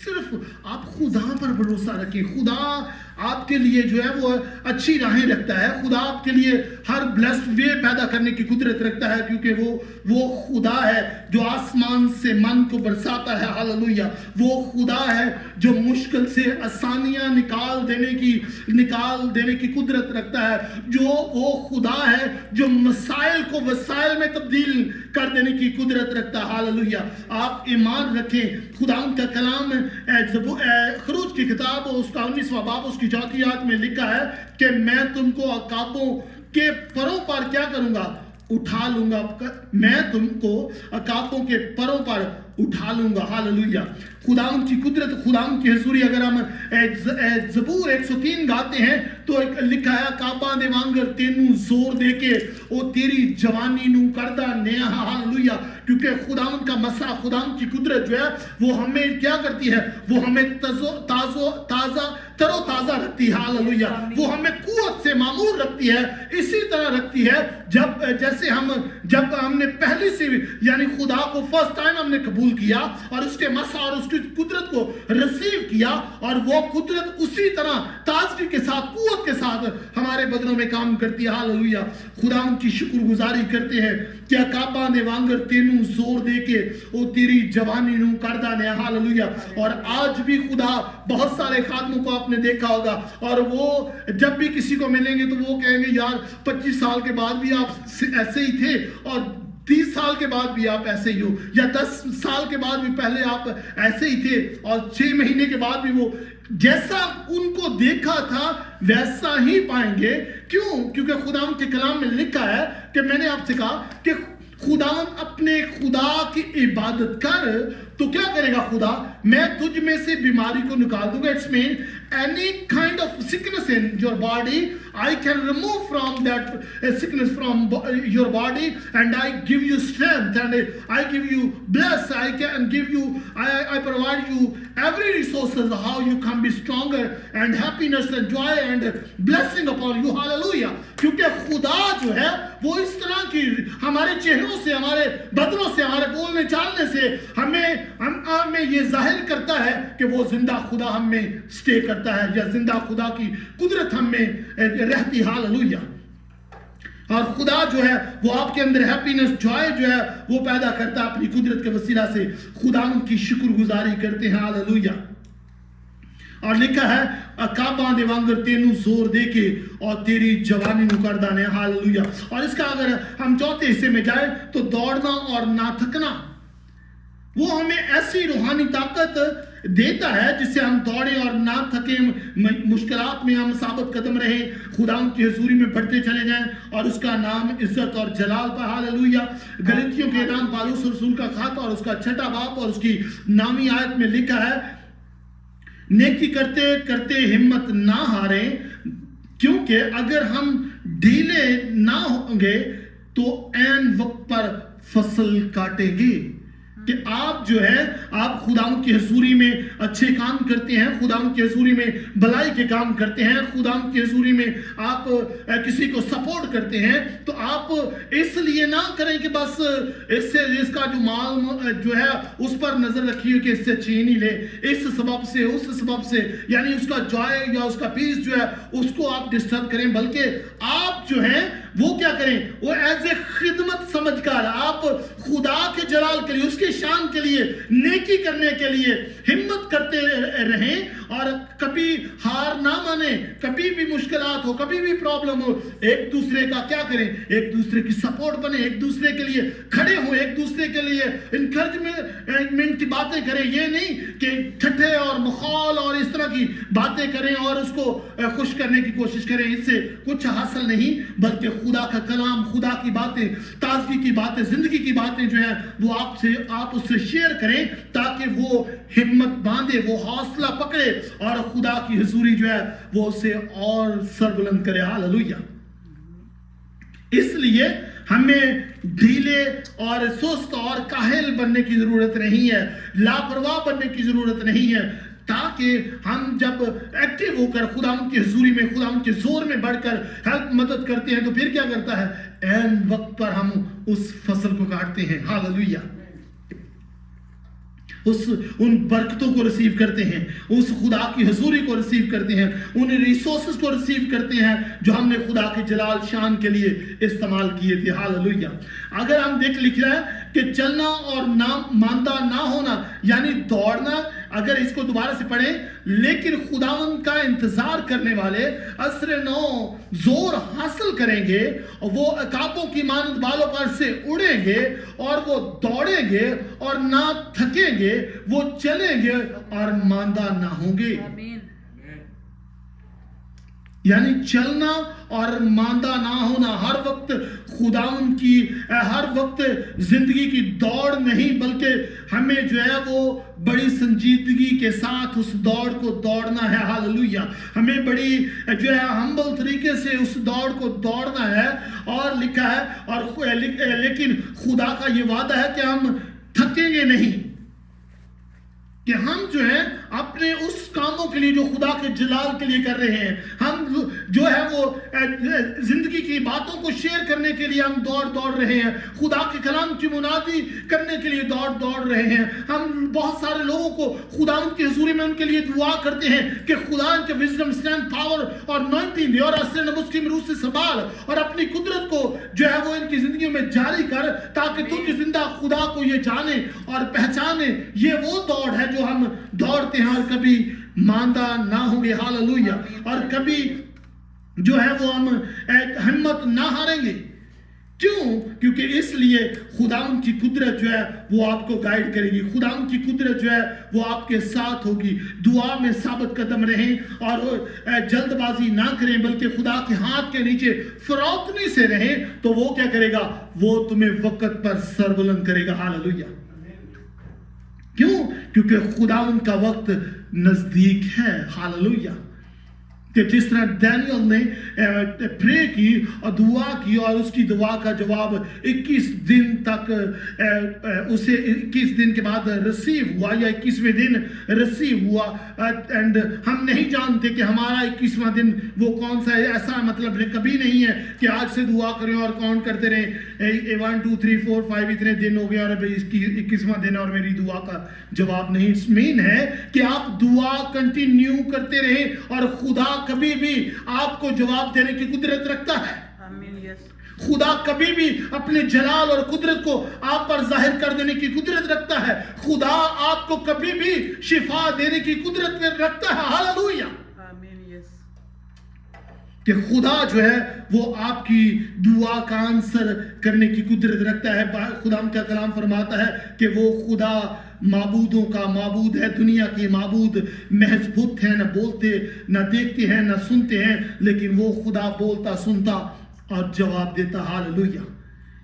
صرف آپ خدا پر بھروسہ رکھیں. خدا آپ کے لیے جو ہے وہ اچھی راہیں رکھتا ہے. خدا آپ کے لیے ہر بلیسڈ وے پیدا کرنے کی قدرت رکھتا ہے, کیونکہ وہ خدا ہے جو آسمان سے من کو برساتا ہے. ہاللویا. وہ خدا ہے جو مشکل سے آسانیاں نکال دینے کی قدرت رکھتا ہے. وہ خدا ہے جو مسائل کو وسائل میں تبدیل کر دینے کی قدرت رکھتا ہے. ہاللویا. آپ ایمان رکھیں. خدا ان کا کلام خروج کی کتاب اس کا 19واں باب اس کی 4 آیت میں لکھا ہے کہ میں تم کو عقابوں کے پروں پر کیا کروں گا؟ اٹھا لوں گا. میں تم کو عقابوں کے پروں پر اٹھا لوں گا. ہاللویا. خدا ان کی قدرت, خدا ان کی حضوری. اگر ہم زبور 103 گاتے ہیں تو لکھا ہے عقاباں دے وانگر تینوں زور دے کے او تیری جوانی نو کردہ نیا. ہاللویا. کیونکہ خدا ان کا مسا, خدا ان کی قدرت جو ہے وہ ہمیں کیا کرتی ہے؟ وہ ہمیں تر و تازہ رکھتی ہے. ہاللویا. وہ ہمیں قوت سے معمور رکھتی ہے. اسی طرح رکھتی ہے جیسے جب ہم نے پہلی سے یعنی خدا کو فرسٹ ٹائم ہم نے قبول کیا اور اس کے مسا اور اس کی قدرت کو ریسیو کیا, اور وہ قدرت اسی طرح تازگی کے ساتھ, قوت کے ساتھ ہمارے بدنوں میں کام کرتی ہے. ہاللویا. خدا ان کی شکر گزاری کرتے ہیں کہ عقاباں دے وانگر تینوں زور دے کے او تیری جوانی نو کردہ نے. ہاللویا. اور آج بھی خدا بہت سارے خادموں کو آپ نے دیکھا ہوگا, اور وہ جب بھی کسی کو ملیں گے تو وہ کہیں گے یار 25 سال کے بعد بھی آپ ایسے ہی تھے, اور 30 سال کے بعد بھی آپ ایسے ہی ہو, یا 10 سال کے بعد بھی پہلے آپ ایسے ہی تھے, اور 6 مہینے کے بعد بھی وہ جیسا ان کو دیکھا تھا ویسا ہی پائیں گے. کیوں؟ کیونکہ خدا کے کلام میں لکھا ہے کہ میں نے آپ سے کہا کہ خدا اپنے خدا کی عبادت کر تو کیا کرے گا خدا؟ میں تجھ میں سے بیماری کو نکال دوں گا. It's main any kind of sickness in your body, I can remove from that sickness from your body, and I give you strength, and I give you bless. I can give you, I provide you every resources how you can be stronger, and happiness and joy and blessing upon you. Hallelujah. کیونکہ خدا جو ہے وہ اس طرح کی ہمارے چہروں سے, ہمارے بدنوں سے, ہمارے بولنے چالنے سے ہمیں یہ ظاہر کرتا ہے کہ وہ زندہ خدا ہم میں سٹے کرتا ہے, یا زندہ خدا کی قدرت ہم میں رہتی. ہاللویا. اور خدا جو ہے وہ آپ کے اندر ہیپینس, جوائے جو ہے وہ پیدا کرتا ہے اپنی قدرت کے وسیلہ سے. خدا ان کی شکر گزاری کرتے ہیں. ہاللویا. اور لکھا ہے عقاباں دے وانگر تینوں زور دے کے اور تیری جوانی نو کردہ نے. ہاللویا. اور اس کا اگر ہم چوتھے حصے میں جائیں تو دوڑنا اور نہ تھکنا, وہ ہمیں ایسی روحانی طاقت دیتا ہے جس سے ہم دوڑیں اور نہ تھکیں, مشکلات میں ہم ثابت قدم رہیں, خدا کی حضوری میں بڑھتے چلے جائیں, اور اس کا نام عزت اور جلال پر. ہاللویا. گلتیوں کے نام پالوس رسول کا خط اور اس کا 6واں باب اور اس کی 9ویں آیت میں لکھا ہے نیکی کرتے کرتے ہمت نہ ہاریں, کیونکہ اگر ہم ڈھیلے نہ ہوں گے تو عین وقت پر فصل کاٹیں گے. کہ آپ جو ہے آپ خدا کی حضوری میں اچھے کام کرتے ہیں, خدا کی حضوری میں بھلائی کے کام کرتے ہیں, خدا کی حضوری میں آپ کسی کو سپورٹ کرتے ہیں, تو آپ اس لیے نہ کریں کہ بس اس کا جو مال جو ہے اس پر نظر رکھیے کہ اس سے چھین ہی لے, اس سبب سے اس سبب سے, یعنی اس کا جوائے یا اس کا پیس جو ہے اس کو آپ ڈسٹرب کریں, بلکہ آپ جو ہیں وہ کیا کریں, وہ ایز اے خدمت سمجھ کر آپ خدا کے جلال کے لیے, اس کے شان کے لیے, نیکی کرنے کے لیے ہمت کرتے رہیں, اور کبھی ہار نہ مانیں. کبھی بھی مشکلات ہو, کبھی بھی پرابلم ہو, ایک دوسرے کا کیا کریں, ایک دوسرے کی سپورٹ بنے, ایک دوسرے کے لیے کھڑے ہوں, ایک دوسرے کے لیے انکریجمنٹ کی باتیں کریں. یہ نہیں کہ ٹھٹھے اور مخال اور اس طرح کی باتیں کریں اور اس کو خوش کرنے کی کوشش کریں, اس سے کچھ حاصل نہیں, بلکہ خدا کا کلام, خدا کی باتیں, تازگی کی باتیں, زندگی کی باتیں جو ہیں وہ آپ اس سے شیئر کریں, تاکہ وہ ہمت باندھے, وہ حوصلہ پکڑے, اور خدا کی حضوری جو ہے وہ اسے اور سربلند کرے. ہاللویا. اس لیے ہمیں ڈھیلے اور سست اور کاہل بننے کی ضرورت نہیں ہے, لاپرواہ بننے کی ضرورت نہیں ہے, تاکہ ہم جب ایکٹیو ہو کر خدا کی حضوری میں, خدا کے زور میں بڑھ کر ہیلپ مدد کرتے ہیں, تو پھر کیا کرتا ہے, عین وقت پر ہم اس فصل کو کاٹتے ہیں. ہاللویا. ان برکتوں کو ریسیو کرتے ہیں, اس خدا کی حضوری کو ریسیو کرتے ہیں, ان ریسورسز کو ریسیو کرتے ہیں جو ہم نے خدا کے جلال شان کے لیے استعمال کیے تھے. ہاللویہ. اگر ہم لکھ رہا ہے کہ چلنا اور ماندہ نہ ہونا یعنی دوڑنا, اگر اس کو دوبارہ سے پڑھیں, لیکن خداوند کا انتظار کرنے والے عصر نو زور حاصل کریں گے, وہ عقابوں کی مانند بالوں پر سے اڑیں گے, اور وہ دوڑیں گے اور نہ تھکیں گے, وہ چلیں گے اور ماندہ نہ ہوں گے. یعنی چلنا اور ماندہ نہ ہونا, ہر وقت خداوند کی ہر وقت زندگی کی دوڑ نہیں, بلکہ ہمیں جو ہے وہ بڑی سنجیدگی کے ساتھ اس دوڑ کو دوڑنا ہے. ہاللویہ. ہمیں بڑی جو ہے ہمبل طریقے سے اس دوڑ کو دوڑنا ہے. اور لکھا ہے, اور لیکن خدا کا یہ وعدہ ہے کہ ہم تھکیں گے نہیں, کہ ہم جو ہیں اپنے اس کاموں کے لیے جو خدا کے جلال کے لیے کر رہے ہیں, ہم جو ہے وہ زندگی کی باتوں کو شیئر کرنے کے لیے ہم دوڑ رہے ہیں, خدا کے کلام کی منادی کرنے کے لیے دوڑ رہے ہیں. ہم بہت سارے لوگوں کو خدا ان کی حضوری میں ان کے لیے دعا کرتے ہیں کہ خدا ان کے وزڈم, اسٹرینتھ, پاور اور انوائنٹنگ دے, اور اثر نبوت کی روح سے سنبھال, اور اپنی قدرت کو جو ہے وہ ان کی زندگیوں میں جاری کر, تاکہ تو کی زندہ خدا کو یہ جانے اور پہچانے. یہ وہ دوڑ ہے جو ہم دوڑتے ہیں اور کبھی ماندہ نہ ہوں گے. ہاللویہ. اور کبھی جو ہے وہ ہم ہمت نہ ہاریں گے. کیوں؟ کیونکہ اس لیے خداوند کی قدرت جو ہے وہ آپ کو گائیڈ کرے گی, خداوند کی قدرت جو ہے وہ آپ کے ساتھ ہوگی. دعا میں ثابت قدم رہیں اور جلد بازی نہ کریں, بلکہ خدا کے ہاتھ کے نیچے فروتنی سے رہیں, تو وہ کیا کرے گا؟ وہ تمہیں وقت پر سربلند کرے گا. ہاللویہ. کیوں؟ کیونکہ خداوند کا وقت نزدیک ہے. ہاللویہ. کہ جس طرح دانیل نے پرے کی اور دعا کی, اور اس کی دعا کا جواب 21 دن تک اسے 21 دن کے بعد ریسیو ہوا, یا 21ویں دن ریسیو ہوا. اینڈ ہم نہیں جانتے کہ ہمارا 21واں دن وہ کون سا ہے. ایسا مطلب کبھی نہیں ہے کہ آج سے دعا کریں اور کاؤنٹ کرتے رہیں 1 2 3 4 5 اتنے دن ہو گئے اور ابھی اس کی 21واں دن اور میری دعا کا جواب نہیں. اس مین ہے کہ آپ دعا کنٹینیو کرتے رہیں, اور خدا کبھی بھی آپ کو جواب دینے کی قدرت رکھتا ہے. خدا کبھی بھی اپنے جلال اور قدرت کو آپ پر ظاہر کر دینے کی قدرت رکھتا ہے. خدا آپ کو کبھی بھی شفا دینے کی قدرت رکھتا ہے. ہاللویہ. کہ خدا جو ہے وہ آپ کی دعا کا آنسر کرنے کی قدرت رکھتا ہے. خدا کا کلام فرماتا ہے کہ وہ خدا معبودوں کا معبود ہے, دنیا کے معبود محض بت ہیں, نہ بولتے نہ دیکھتے ہیں نہ سنتے ہیں, لیکن وہ خدا بولتا, سنتا اور جواب دیتا. ہاللویہ.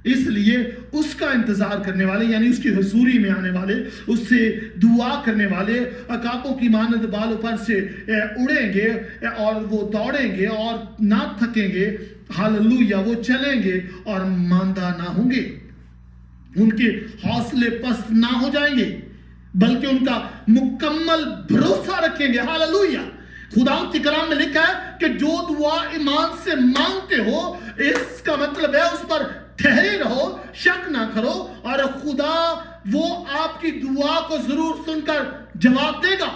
اس لیے اس کا انتظار کرنے والے, یعنی اس کی حضوری میں آنے والے, اس سے دعا کرنے والے عقابوں کی مانند بالوں پر سے اڑیں گے, اور وہ دوڑیں گے اور نہ تھکیں گے. ہاللویہ. وہ چلیں گے اور ماندہ نہ ہوں گے. ان کے حوصلے پست نہ ہو جائیں گے, بلکہ ان کا مکمل بھروسہ رکھیں گے. ہاللویہ. خداوند کے کلام میں لکھا ہے کہ جو دعا ایمان سے مانگتے ہو, اس کا مطلب ہے اس پر ٹھہرے رہو, شک نہ کرو, اور خدا وہ آپ کی دعا کو ضرور سن کر جواب دے گا.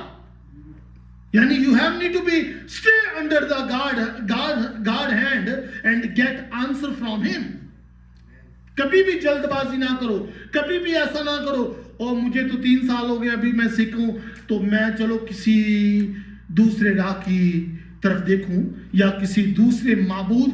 یعنی you have need to be stay under the God hand and get answer from him. کبھی بھی جلد بازی نہ کرو, کبھی بھی ایسا نہ کرو اور مجھے تو 3 سال ہو گئے ابھی میں سیکھوں تو میں چلو کسی دوسرے راہ کی طرف دیکھوں, یا کسی دوسرے معبود